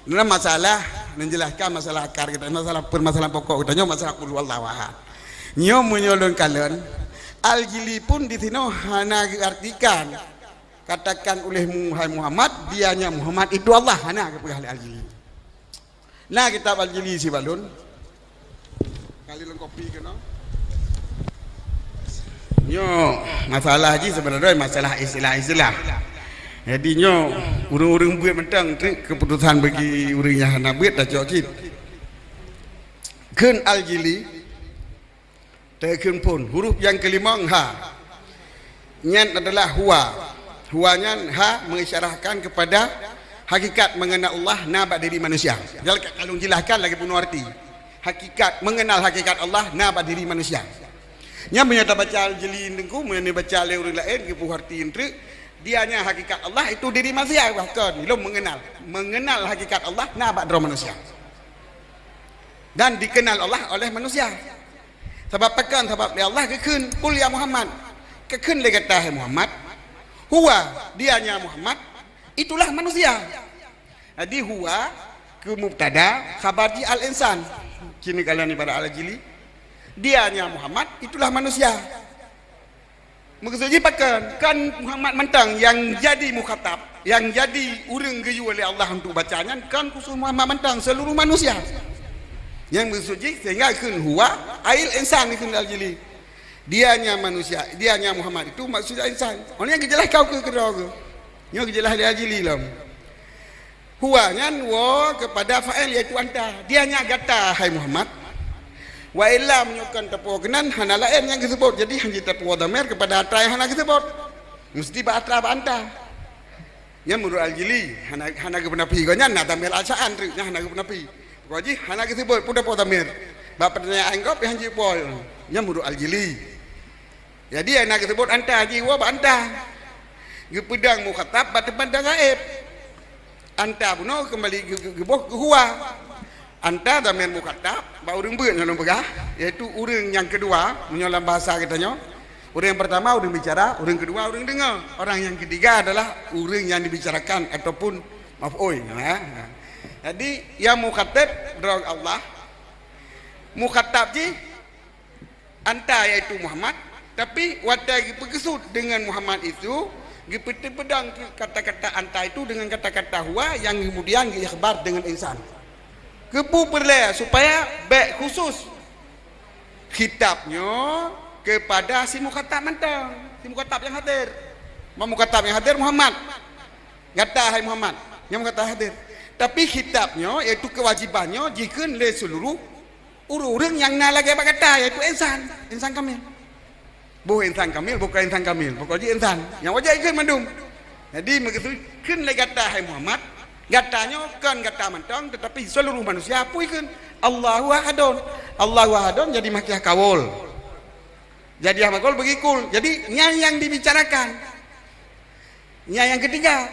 Dalam masalah menjelaskan masalah akar kita, masalah permasalahan pokok kita, masalah qul huwallahu ahad. Nyo menyolong kalian Al-Jili pun di sini hana artikan katakan oleh Muhammad dianya Muhammad itu Allah, hana kepegah Al-Jili. Nah kitab Al-Jili si balun kali long kopi kena. Nyo masalah haji sebenarnya masalah istilah-istilah. Jadi nyo urang-urang buat mentang tu keputusan bagi urang yang hana buat dah cokit. Kun Al-Jili tekun pun huruf yang kelima ha. Nyan adalah huwa. Huwanya ha mengisyarahkan kepada hakikat mengenal Allah nabak diri manusia. Kalau kalung jelaskan lagi penuh arti. Hakikat mengenal hakikat Allah nabak diri manusia. Nya menyata baca Al-Jili ndengku menyata baca le urang lain ke puh arti entre dianya hakikat Allah itu diri manusia bahkan belum mengenal hakikat Allah nabak diri manusia. Dan dikenal Allah oleh manusia. Sebab pekan sebab Allah kekun qul ya Muhammad. Kekun le kata Muhammad. Huwa dianya Muhammad itulah manusia. Jadi huwa ke mubtada khabar di al-insan. Kini kalian ibarat Al-Jili. Dianya Muhammad itulah manusia. Maksudnya kan Muhammad mentang yang jadi mukhatab, yang jadi urang geyu oleh Allah untuk bacanya kan khusus Muhammad mentang seluruh manusia. Yang maksudnya sehingga kun huwa ail insan kun Al-Jili. Dianya manusia, dianya Muhammad itu maksudnya insan. Orang yang kejelas kau ke kedua ke. Yang kejelas Al-Jili lah. Huwanya wa kepada fa'il iaitu anta. Dianya gata hai Muhammad. Wa illa menyukan tepuk kenan hana lain yang disebut. Jadi hanya tepuk dhamir kepada atra yang hana disebut. Mesti ba atra ba anta. Yang menurut Al-Jili hana ke penapi kanya na dhamir asaan tu nya hana ke penapi. Jadi hana disebut pun tepuk dhamir. Ba pertanyaan anggap yang ji pol. Yang menurut Al-Jili. Jadi hana disebut anta jiwa ba anta. Ge pedang mukhatab ba tempandang gaib. Anta puno kembali ke huwa. Anta dhamir mukhatab ba urang beut ngalong pegah iaitu urang yang kedua menyolam bahasa katanya. Urang yang pertama urang bicara, urang kedua urang dengar. Orang yang ketiga adalah urang yang dibicarakan ataupun maf'ul ya. Jadi yang mukhatab adalah Allah. Mukhatab ji anta iaitu Muhammad, tapi watai berkesud dengan Muhammad itu pedang kata-kata anta itu dengan kata-kata huwa yang kemudian diikhbar dengan insan. Kepu perle supaya baik khusus khitabnya kepada si mukhatab mentang, si mukhatab yang hadir. Mukhatab yang hadir Muhammad. Kata hai Muhammad, yang kata hadir. Tapi khitabnya iaitu kewajibannya jika le seluruh urang yang nak lagi kata iaitu insan kamil. Bukan insan kamil, bukan insan kamil, pokoknya insan. Yang wajib ikut mandum. Jadi begitu kan le kata hai Muhammad. Gatanya kan kata mentang tetapi seluruh manusia puikan Allahu ahadun. Allahu ahadun jadi makiah kawul. Jadi makul bagi kul. Jadi yang dibicarakan. Yang ketiga.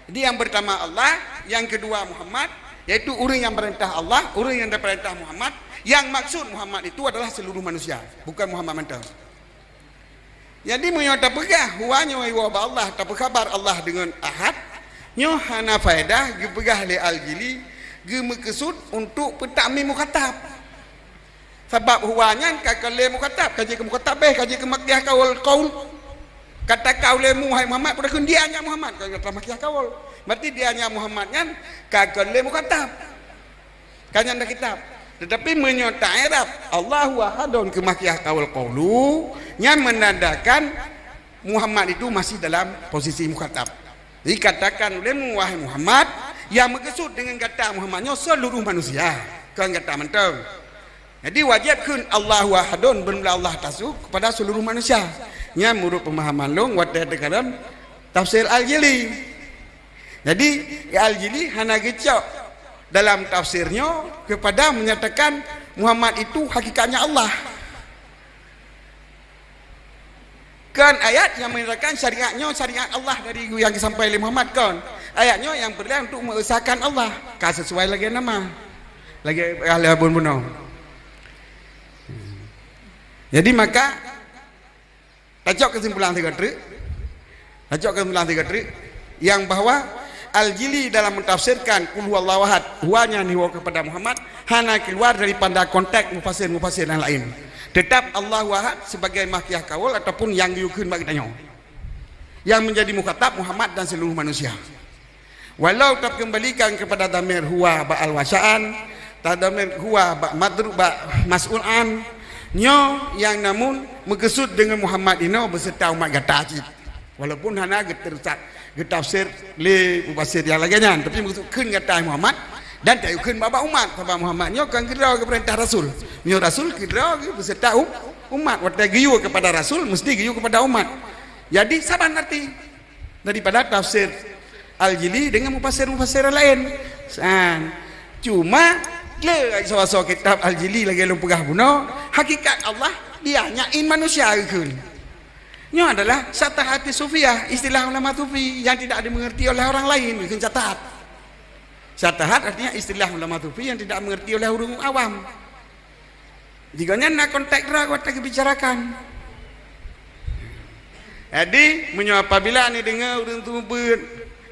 Jadi yang pertama Allah, yang kedua Muhammad, yaitu orang yang perintah Allah, orang yang diperintah Muhammad. Yang maksud Muhammad itu adalah seluruh manusia, bukan Muhammad mentang. Jadi menyata pegah huwanya wa Allah, tak kabar Allah dengan ahad. Nyo hana faedah gepegah le Al-Jili gemekesud untuk petakmi mukhatab. Sebab huwanya kakale mukhatab, kaji ke mukhatab kaji ke makiah kaul qaul. Kata kau le hai Muhammad pada kun dianya Muhammad kata makiah kaul. Berarti dianya Muhammad kan kakale mukhatab. Kan ada kitab. Tetapi menyota Arab Allahu ahadun ke makiah kaul qaulu yang menandakan Muhammad itu masih dalam posisi mukhatab. Dikatakan oleh wahai Muhammad yang mengesud dengan kata Muhammadnya seluruh manusia kan kata mentang. Jadi wajib kun Allahu ahadun benar Allah tasuk kepada seluruh manusia. Nya menurut pemahaman long wadah dalam tafsir Al-Jili. Jadi Al-Jili hana gecok dalam tafsirnya kepada menyatakan Muhammad itu hakikatnya Allah. Kan ayat yang menerangkan syariatnya syariat Allah dari yang disampaikan oleh Muhammad kan. Ayatnya yang berlaku untuk mengesahkan Allah. Kan sesuai lagi nama. Lagi ahli abun bunuh. Jadi maka tajak kesimpulan tiga trik. Tajak kesimpulan tiga trik yang bahwa Al-Jili dalam mentafsirkan qul huwallahu ahad, huwanya niwa kepada Muhammad, hana keluar daripada konteks mufasir yang lain. Tetap Allahu ahad sebagai makiah kaul ataupun yang diukeun bagi tanya. Yang menjadi mukhatab Muhammad dan seluruh manusia. Walau tak kembalikan kepada dhamir huwa ba al-wasa'an, tadamir huwa ba madrub ba mas'ulan, nyo yang namun mengesut dengan Muhammad ino beserta umat gata. Walaupun hana getafsir le mufasir yang lainnya, tapi mengesutkeun kata Muhammad dan tayukeun baba umat baba Muhammad nyo kan kira ke perintah rasul. Nyo rasul kira beserta umat, wata giyu kepada rasul mesti giyu kepada umat. Jadi saban arti daripada tafsir Al-Jili dengan mufasir lain. Cuma le so kitab Al-Jili lagi lu pegah buno, hakikat Allah dia nyain manusia keun. Nya adalah syatahati sufiah, istilah ulama sufi yang tidak dimengerti oleh orang lain, bikin catat. Syatahat artinya istilah ulama sufi yang tidak dimengerti oleh orang awam. Jikanya nak konteks ra kita bicarakan. Jadi apabila ni dengar orang tu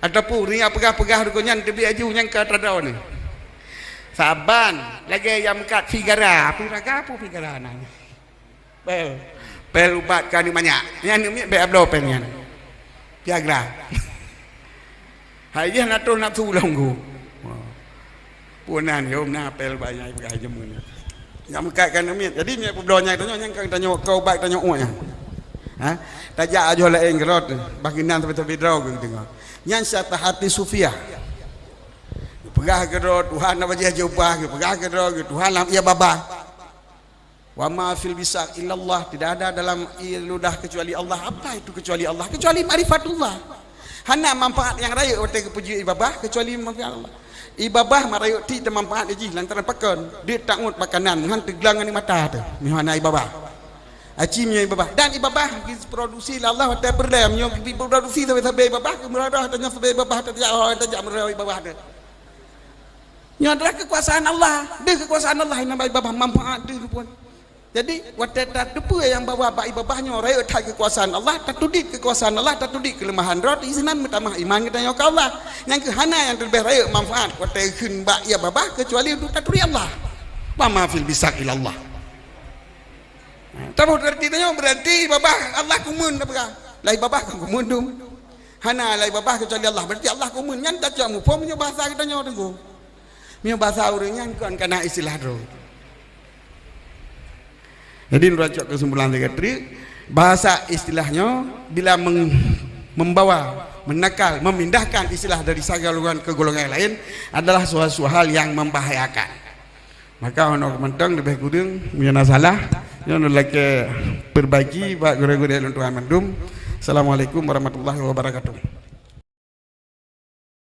ataupun orang yang pegah-pegah rukun yang tebi aju yang ke tradau ni. Saban lagi yang kat figara, apa figara nang. Pel ubat kan ni banyak. Yang ni be ablo penyan. Piagra. Hai dia nak tulong go. Punan yo na pel banyak pegai jemun. Yang kat kan ni. Jadi ni pebdonya tanya yang kan tanya kau ubat tanya uanya. Ha? Tajak aja lain gerot baginan tepi-tepi draw ke tengok. Yang syatahati sufiah. Pegah gerot Tuhan apa dia jubah ke pegah gerot Tuhan lam ia babah. Wa ma fil bisak illallah, tidak ada dalam ludah kecuali Allah. Apa itu kecuali Allah? Kecuali ma'rifatullah. Hana manfaat yang raya otak kepuji ibabah kecuali manfaat Allah. Ibabah marayuk ti manfaat ji lantaran pakan. Dia takut makanan ngan teglangan ni mata tu. Mihana ibabah. Acimnya ibabah dan ibabah produksi Allah ta berdam nyo produksi sampai ibabah kemudahan tanya sampai ibabah tajak merau ibabah tu. Nyo adalah kekuasaan Allah. Dia kekuasaan Allah yang nampak ibabah manfaat tu pun. Jadi watata depu yang bawa bak ibabahnya raya tak kekuasaan Allah, tak tudit kekuasaan Allah, tak tudit kelemahan rot isinan mitamah iman kita nyo Allah. Yang kehana yang terlebih raya manfaat wata keun bak ya babah kecuali untuk tak tudit Allah. Wa ma fil bisak ilallah. Tahu artinya berarti babah Allah kumun apa? Lai babah kan kumun dum. Hana lai babah kecuali Allah berarti Allah kumun nyan tak jamu pomnya bahasa kita nyo tenggo. Mio bahasa urangnya kan kana istilah ro. Jadi meracak kesimpulan sekretari bahasa istilahnya bila membawa, menakal, memindahkan istilah dari golongan ke golongan lain adalah suatu hal yang membahayakan. Maka ono mentang lebih kurang punya salah, yang lagi perbaiki bak guru-guru Tuhan mendum. Assalamualaikum warahmatullahi wabarakatuh.